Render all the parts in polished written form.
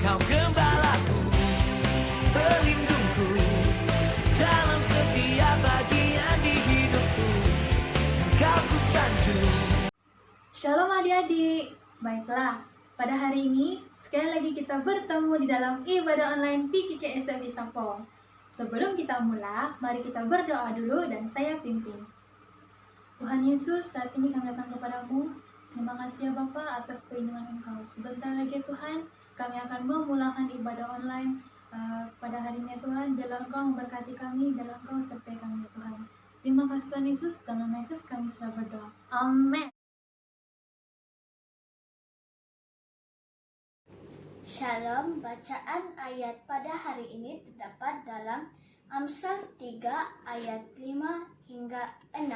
Kau gembalaku, pelindungku dalam setiap bagian di hidupku. Kau ku sanjung. Shalom adik-adik. Baiklah, pada hari ini sekali lagi kita bertemu di dalam ibadah online PKK SMI Sapong. Sebelum kita mulai, mari kita berdoa dulu dan saya pimpin. Tuhan Yesus, saat ini kami datang kepadamu. Terima kasih ya Bapa atas perlindungan Engkau. Sebentar lagi Tuhan, kami akan memulakan ibadah online pada hari ini Tuhan. Biarlah Engkau memberkati kami, biarlah Engkau sertai kami ya Tuhan. Terima kasih Tuhan Yesus, dalam nama Yesus kami sudah berdoa. Amin. Shalom, bacaan ayat pada hari ini terdapat dalam Amsal 3 ayat 5 hingga 6.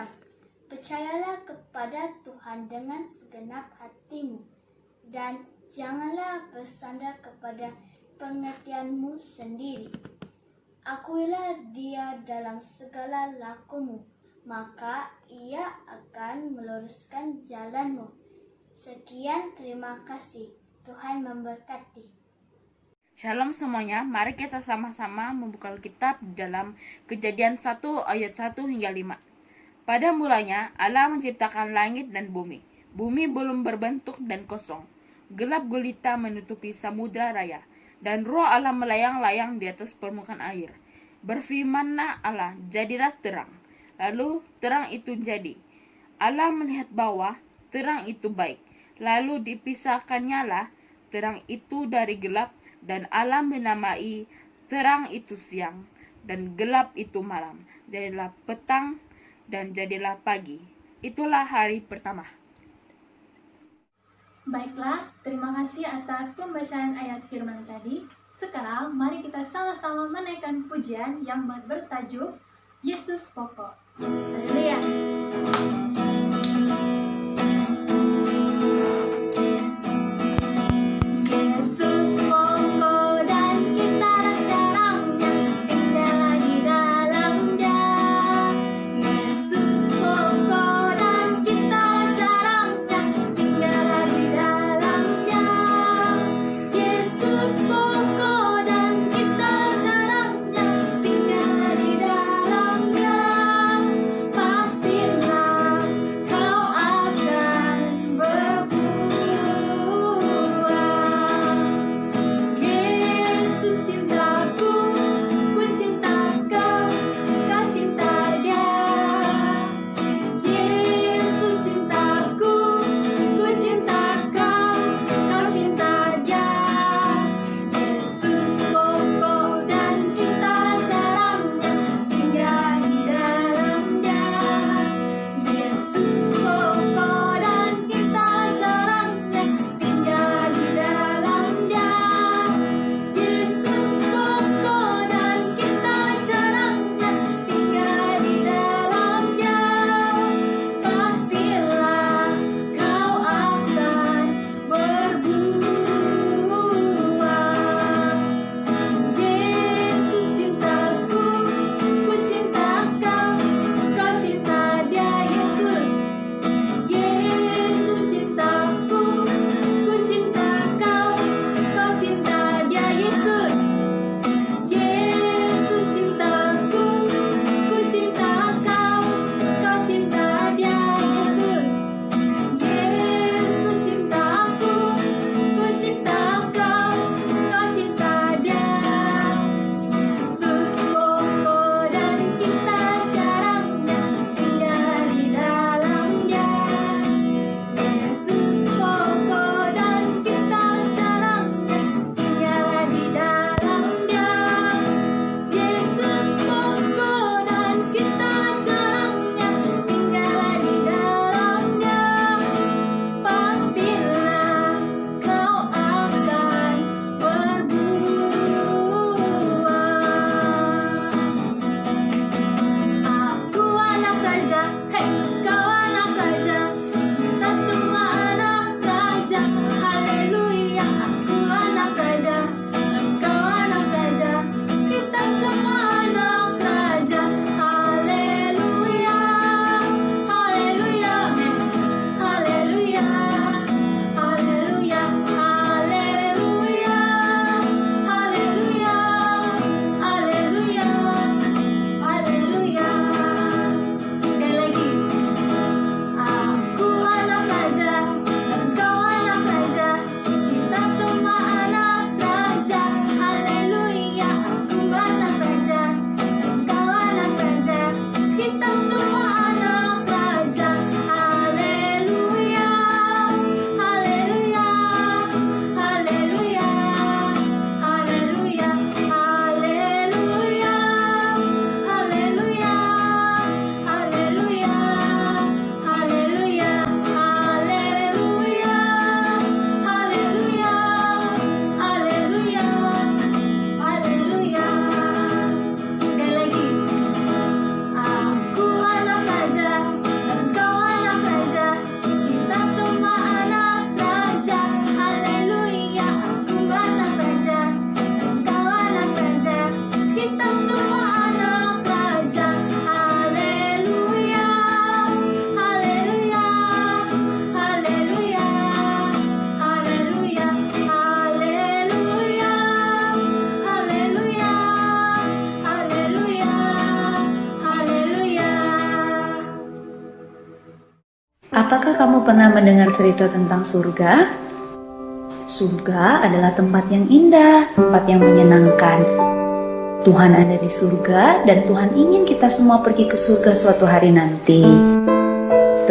Percayalah kepada Tuhan dengan segenap hatimu dan janganlah bersandar kepada pengertianmu sendiri. Akuilah Dia dalam segala lakumu, maka Ia akan meluruskan jalanmu. Sekian, terima kasih. Tuhan memberkati. Shalom semuanya, mari kita sama-sama membuka Alkitab dalam Kejadian 1 ayat 1 hingga 5. Pada mulanya Allah menciptakan langit dan bumi. Bumi belum berbentuk dan kosong. Gelap gulita menutupi samudra raya, dan roh Allah melayang-layang di atas permukaan air. Berfirmanlah Allah, jadilah terang. Lalu terang itu jadi. Allah melihat bahwa terang itu baik. Lalu dipisahkannyalah terang itu dari gelap, dan Allah menamai terang itu siang, dan gelap itu malam. Jadilah petang, dan jadilah pagi. Itulah hari pertama. Baiklah, terima kasih atas pembacaan ayat firman tadi. Sekarang mari kita sama-sama menaikkan pujian yang bertajuk Yesus Pokok. Haleluya. Pokok Apakah kamu pernah mendengar cerita tentang surga? Surga adalah tempat yang indah, tempat yang menyenangkan. Tuhan ada di surga dan Tuhan ingin kita semua pergi ke surga suatu hari nanti.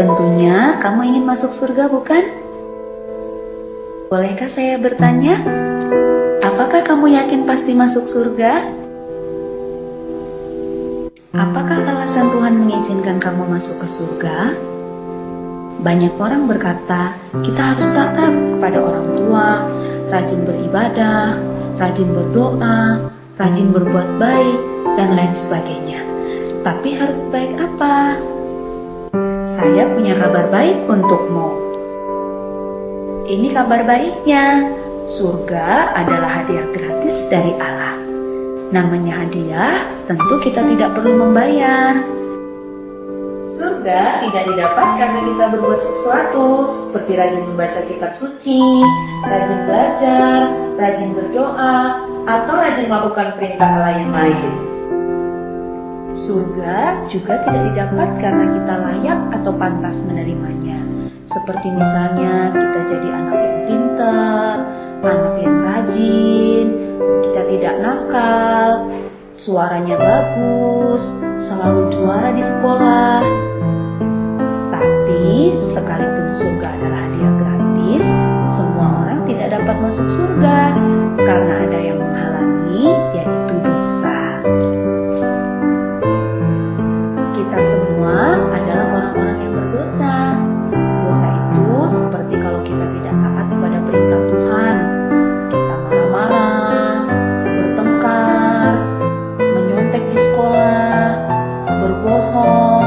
Tentunya kamu ingin masuk surga, bukan? Bolehkah saya bertanya? Apakah kamu yakin pasti masuk surga? Apakah alasan Tuhan mengizinkan kamu masuk ke surga? Banyak orang berkata, kita harus taat kepada orang tua, rajin beribadah, rajin berdoa, rajin berbuat baik, dan lain sebagainya. Tapi harus baik apa? Saya punya kabar baik untukmu. Ini kabar baiknya. Surga adalah hadiah gratis dari Allah. Namanya hadiah, tentu kita tidak perlu membayar. Surga tidak didapat karena kita berbuat sesuatu, seperti rajin membaca kitab suci, rajin belajar, rajin berdoa, atau rajin melakukan perintah Allah yang lain. Surga juga tidak didapat karena kita layak atau pantas menerimanya. Seperti misalnya kita jadi anak yang pintar, anak yang rajin, kita tidak nakal, suaranya bagus, selalu juara di sekolah. Tapi sekalipun surga adalah hadiah gratis, semua orang tidak dapat masuk surga karena ada yang menghalangi, yaitu dosa. Kita semua adalah orang-orang yang berdosa. Dosa itu seperti kalau kita tidak taat kepada perintah Tuhan, kita marah-marah, bertengkar, menyontek di sekolah, berbohong,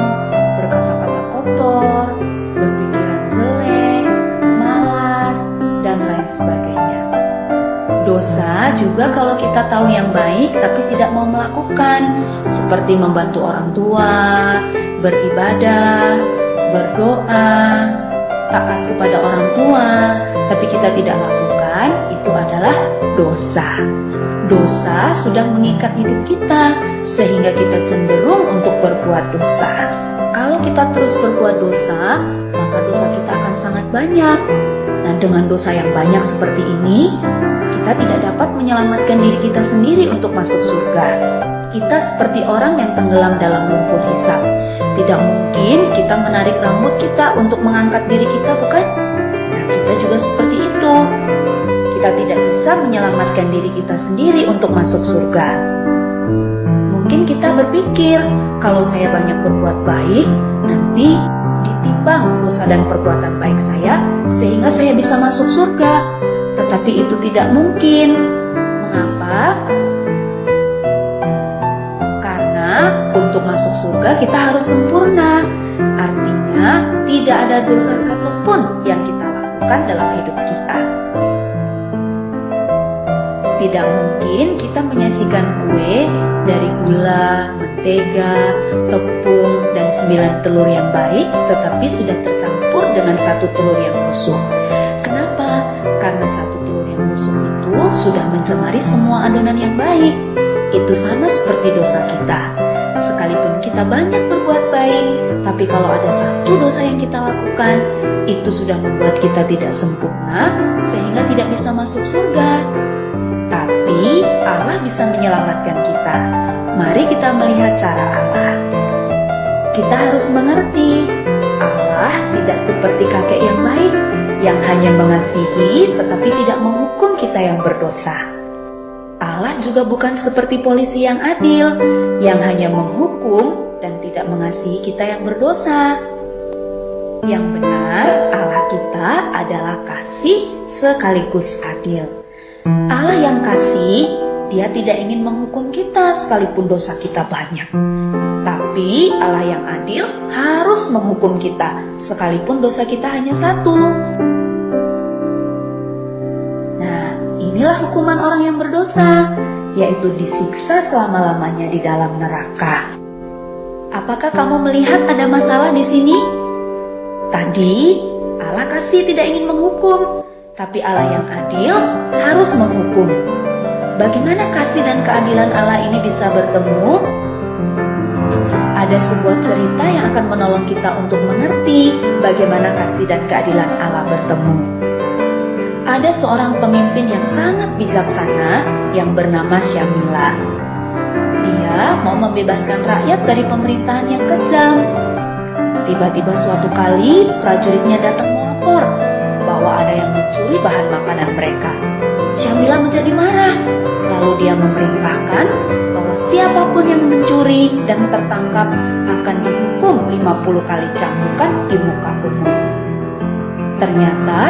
berkata-kata kotor, berpikiran jelek, malas, dan lain sebagainya. Dosa juga kalau kita tahu yang baik tapi tidak mau melakukan, seperti membantu orang tua, beribadah, berdoa, taat kepada orang tua, tapi kita tidak lakukan, itu adalah dosa. Dosa sudah mengikat hidup kita, sehingga kita cenderung untuk berbuat dosa. Kalau kita terus berbuat dosa, maka dosa kita akan sangat banyak. Nah, dengan dosa yang banyak seperti ini, kita tidak dapat menyelamatkan diri kita sendiri untuk masuk surga. Kita seperti orang yang tenggelam dalam lumpur hisap. Tidak mungkin kita menarik rambut kita untuk mengangkat diri kita, bukan? Nah, kita juga seperti itu. Kita tidak bisa menyelamatkan diri kita sendiri untuk masuk surga. Mungkin kita berpikir, kalau saya banyak berbuat baik, nanti ditimbang dosa dan perbuatan baik saya, sehingga saya bisa masuk surga. Tetapi itu tidak mungkin. Mengapa? Karena untuk masuk surga kita harus sempurna. Artinya tidak ada dosa satupun yang kita lakukan dalam hidup kita. Tidak mungkin kita menyajikan kue dari gula, mentega, tepung, dan 9 telur yang baik, tetapi sudah tercampur dengan 1 telur yang busuk. Kenapa? Karena 1 telur yang busuk itu sudah mencemari semua adonan yang baik. Itu sama seperti dosa kita. Sekalipun kita banyak berbuat baik, tapi kalau ada 1 dosa yang kita lakukan, itu sudah membuat kita tidak sempurna, sehingga tidak bisa masuk surga. Tapi Allah bisa menyelamatkan kita. Mari kita melihat cara Allah. Kita harus mengerti, Allah tidak seperti kakek yang baik, yang hanya mengasihi tetapi tidak menghukum kita yang berdosa. Allah juga bukan seperti polisi yang adil, yang hanya menghukum dan tidak mengasihi kita yang berdosa. Yang benar, Allah kita adalah kasih sekaligus adil. Allah yang kasih, Dia tidak ingin menghukum kita sekalipun dosa kita banyak. Tapi Allah yang adil harus menghukum kita sekalipun dosa kita hanya 1. Nah, inilah hukuman orang yang berdosa, yaitu disiksa selama-lamanya di dalam neraka. Apakah kamu melihat ada masalah di sini? Tadi Allah kasih tidak ingin menghukum, tapi Allah yang adil harus menghukum. Bagaimana kasih dan keadilan Allah ini bisa bertemu? ada sebuah cerita yang akan menolong kita untuk mengerti bagaimana kasih dan keadilan Allah bertemu. Ada seorang pemimpin yang sangat bijaksana yang bernama Syamila. Dia mau membebaskan rakyat dari pemerintahan yang kejam. Tiba-tiba suatu kali prajuritnya datang melapor bahwa ada yang mencuri bahan makanan mereka. Syamila menjadi marah, lalu dia memerintahkan bahwa siapapun yang mencuri dan tertangkap akan dihukum 50 kali cambukan di muka umum. Ternyata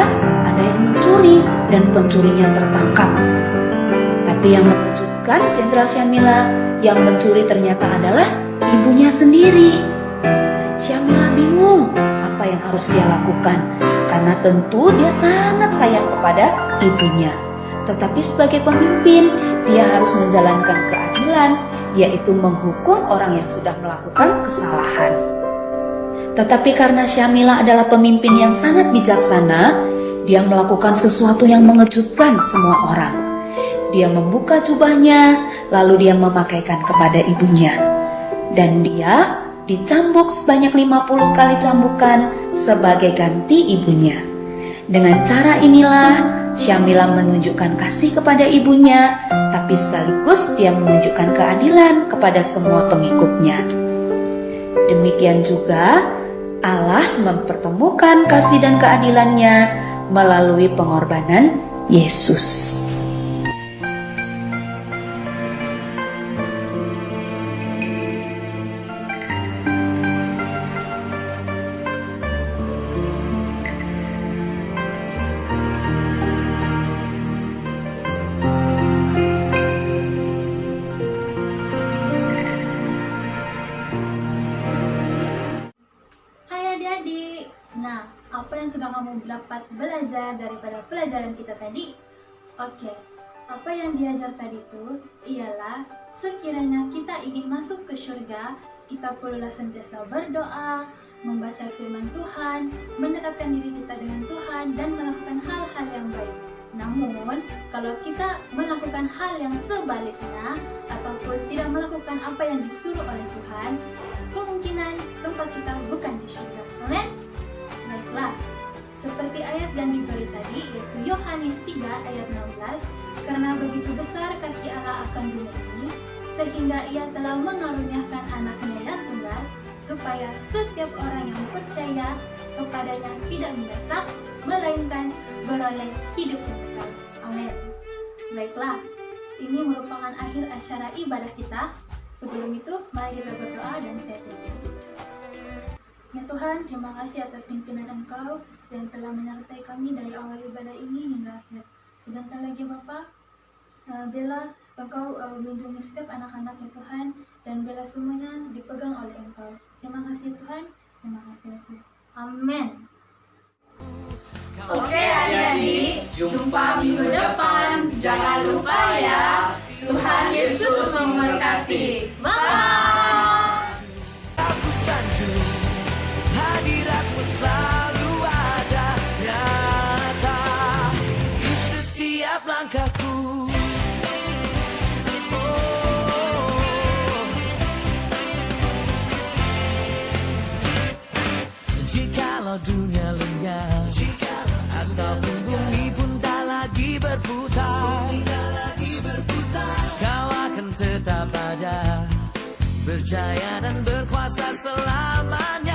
ada yang mencuri dan pencurinya tertangkap. Tapi yang mengejutkan Jenderal Syamila, yang mencuri ternyata adalah ibunya sendiri. Syamila bingung apa yang harus dia lakukan, karena tentu dia sangat sayang kepada ibunya. Tetapi sebagai pemimpin, dia harus menjalankan keadilan, yaitu menghukum orang yang sudah melakukan kesalahan. Tetapi karena Syamila adalah pemimpin yang sangat bijaksana, dia melakukan sesuatu yang mengejutkan semua orang. Dia membuka jubahnya, lalu dia memakaikan kepada ibunya. Dan dia dicambuk sebanyak 50 kali cambukan sebagai ganti ibunya. Dengan cara inilah Syamila menunjukkan kasih kepada ibunya, tapi sekaligus dia menunjukkan keadilan kepada semua pengikutnya. Demikian juga Allah mempertemukan kasih dan keadilannya melalui pengorbanan Yesus. Adik-adik, nah apa yang sudah kamu dapat belajar daripada pelajaran kita tadi? Oke, apa yang diajar tadi itu ialah sekiranya kita ingin masuk ke surga, kita perlulah sentiasa berdoa, membaca firman Tuhan, mendekatkan diri kita dengan Tuhan, dan melakukan hal-hal yang baik. Namun, kalau kita melakukan hal yang sebaliknya ataupun tidak melakukan apa yang disuruh oleh Tuhan, kemungkinan tempat kita bukan di surga. Amin? Baiklah, seperti ayat yang diberi tadi, yaitu Yohanes 3 ayat 16, karena begitu besar kasih Allah akan dunia ini, sehingga ia telah mengaruniakan anaknya yang tunggal, supaya setiap orang yang percaya kepadanya tidak binasa, melainkan beroleh hidup yang kekal. Amin. Baiklah, ini merupakan akhir acara ibadah kita. Sebelum itu, mari kita berdoa dan saya tutup. Ya Tuhan, terima kasih atas pimpinan Engkau yang telah menyertai kami dari awal ibadah ini hingga akhir. Sebentar lagi Bapa, biarlah Engkau melindungi setiap anak-anak ya Tuhan, dan biarlah semuanya dipegang oleh Engkau. Terima kasih Tuhan, terima kasih Yesus. Amin. Oke adik-adik, jumpa minggu depan. Jangan lupa ya, Tuhan Yesus memberkati. Bye. Aku sanjung hadiratmu selalu ada nyata di setiap langkahku. Jikalau dunia lenyap, ataupun bumi pun tak lagi berputar, Kau akan tetap ada, berjaya dan berkuasa selamanya.